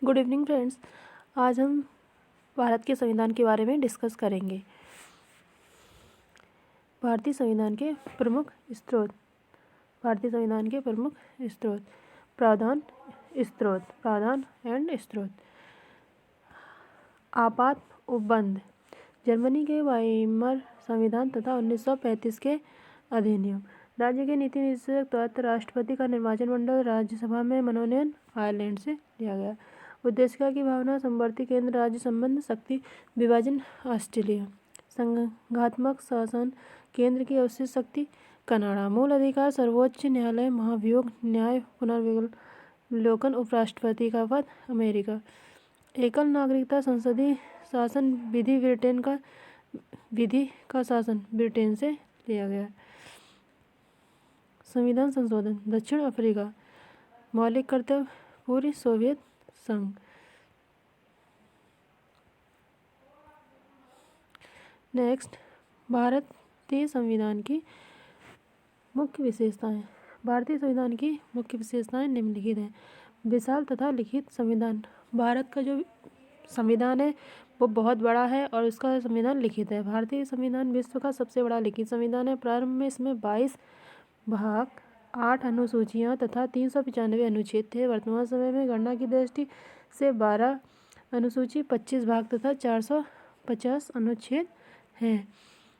Good evening friends. आज हम भारत के संविधान के बारे में डिस्कस करेंगे। भारतीय संविधान के प्रमुख स्रोत। भारतीय संविधान के प्रमुख स्रोत। प्रावधान एंड स्रोत। आपात उपबंध। जर्मनी के वाइमर संविधान तथा 1935 के अधिनियम। राज्य के नीति निर्देशक तत्व। राष्ट्रपति का निर्वाचन मंडल। राज्यसभा में मनोनयन आयरलैंड से लिया गया। उद्देशिका की भावना। समवर्ती केंद्र राज्य संबंध। शक्ति विभाजन ऑस्ट्रेलिया। संघात्मक शासन। केंद्र की अवशिष्ट शक्ति कनाडा। मूल अधिकार। सर्वोच्च न्यायालय। महाभियोग न्याय पुनर्विलोकन। उपराष्ट्रपति का पद अमेरिका। एकल नागरिकता। संसदीय शासन विधि का शासन ब्रिटेन से लिया गया। संविधान संशोधन। दक्षिण अफ्रीका। मौलिक कर्तव्य। पूर्व सोवियत संघ। नेक्स्ट, भारतीय संविधान की मुख्य विशेषताएं। भारतीय संविधान की मुख्य विशेषताएं निम्नलिखित हैं। विशाल तथा लिखित संविधान। भारत का जो संविधान है वो बहुत बड़ा है और उसका संविधान लिखित है। भारतीय संविधान विश्व का सबसे बड़ा लिखित संविधान है। प्रारंभ में इसमें 22 भाग, 8 अनुसूचियाँ तथा 395 अनुच्छेद थे। वर्तमान समय में गणना की दृष्टि से 12 अनुसूची, 25 भाग तथा 450 अनुच्छेद हैं।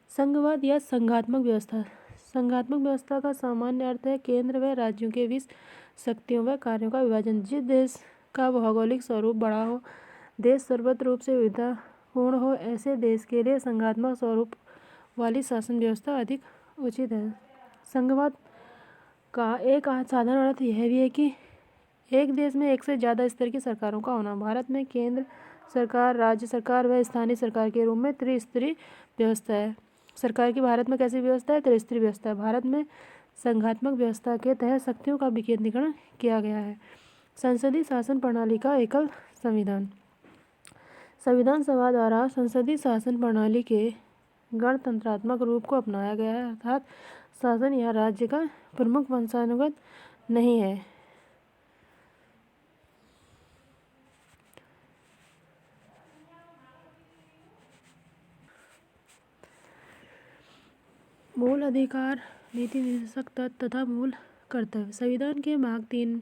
संघवाद या संघात्मक व्यवस्था। संघात्मक व्यवस्था का सामान्य अर्थ है केंद्र व राज्यों के बीच शक्तियों व कार्यों का विभाजन। जिस देश का भौगोलिक स्वरूप बड़ा हो, देश सर्वत्र रूप से विविधतापूर्ण हो, ऐसे देश के लिए संघात्मक स्वरूप वाली शासन व्यवस्था अधिक उचित है। संघवाद का एक साधारण अर्थ यह भी है कि एक देश में एक से ज़्यादा स्तर की सरकारों का होना। भारत में केंद्र सरकार, राज्य सरकार व स्थानीय सरकार के रूप में त्रिस्तरीय व्यवस्था है। सरकार की भारत में कैसी व्यवस्था है? त्रिस्तरीय व्यवस्था है। भारत में संघात्मक व्यवस्था के तहत शक्तियों का विकेंद्रीकरण किया गया है। संसदीय शासन प्रणाली का एकल संविधान। संविधान सभा द्वारा संसदीय शासन प्रणाली के गणतंत्रात्मक रूप को अपनाया गया है, अर्थात शासन या राज्य का प्रमुख वंशानुगत नहीं है। मूल अधिकार, नीति निर्देशक तत्व तथा मूल कर्तव्य। संविधान के भाग 3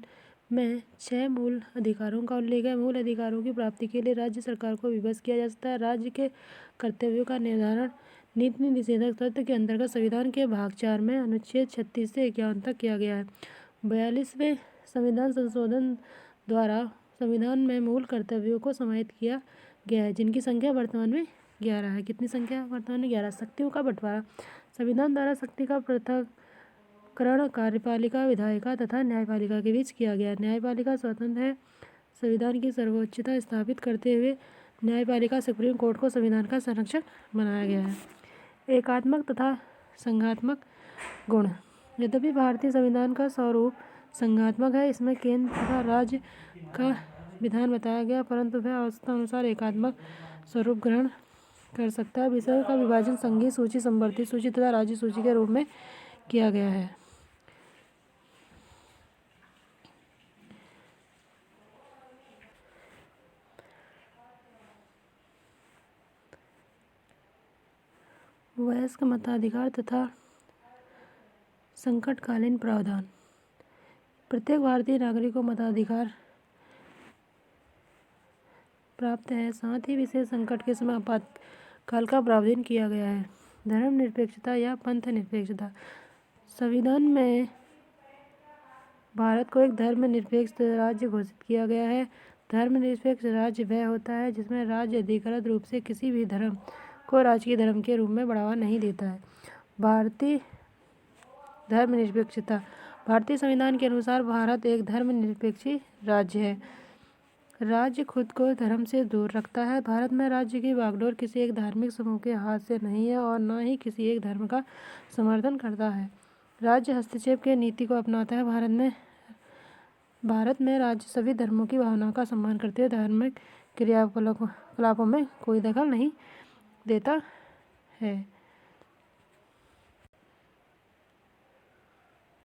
में 6 मूल अधिकारों का उल्लेख है। मूल अधिकारों की प्राप्ति के लिए राज्य सरकार को विवश किया जा सकता है। राज्य के कर्तव्यों का निर्धारण नीति निर्देशक तत्व के अंतर्गत संविधान के भाग 4 में अनुच्छेद 36 से 51 तक किया गया है। 42वें संविधान संशोधन द्वारा संविधान में मूल कर्तव्यों को समाहित किया गया है, जिनकी संख्या वर्तमान में 11 है। कितनी संख्या वर्तमान में? 11। शक्तियों का बंटवारा। संविधान द्वारा शक्ति का पृथक्करण कार्यपालिका, विधायिका तथा न्यायपालिका के बीच किया गया। न्यायपालिका स्वतंत्र है। संविधान की सर्वोच्चता स्थापित करते हुए न्यायपालिका सुप्रीम कोर्ट को संविधान का संरक्षक बनाया गया है। एकात्मक तथा संघात्मक गुण। यद्यपि भारतीय संविधान का स्वरूप संघात्मक है, इसमें केंद्र तथा राज्य का विधान बताया गया, परंतु वह आवश्यकता अनुसार एकात्मक स्वरूप ग्रहण कर सकता है। विषयों का विभाजन संघीय सूची, समवर्ती सूची तथा राज्य सूची के रूप में किया गया है। वयस्क मताधिकार तथा संकटकालीन प्रावधान। प्रत्येक भारतीय नागरिक को मताधिकार प्राप्त है। साथ ही विशेष संकट के समय आपातकाल का प्रावधान किया गया है। धर्मनिरपेक्षता या पंथ निरपेक्षता। संविधान में भारत को एक धर्मनिरपेक्ष राज्य घोषित किया गया है। धर्मनिरपेक्ष राज्य वह होता है जिसमें राज्य अधिकृत रूप से किसी भी धर्म को राजकीय धर्म के रूप में बढ़ावा नहीं देता है। भारतीय धर्मनिरपेक्षता। भारतीय संविधान के अनुसार भारत एक धर्मनिरपेक्ष राज्य है। राज्य खुद को धर्म से दूर रखता है। भारत में राज्य की बागडोर किसी एक धार्मिक समूह के हाथ से नहीं है और न ही किसी एक धर्म का समर्थन करता है। राज्य हस्तक्षेप की नीति को अपनाता है। भारत में राज्य सभी धर्मों की भावना का सम्मान करते हुए धार्मिक क्रियाकलापों में कोई दखल नहीं देता है।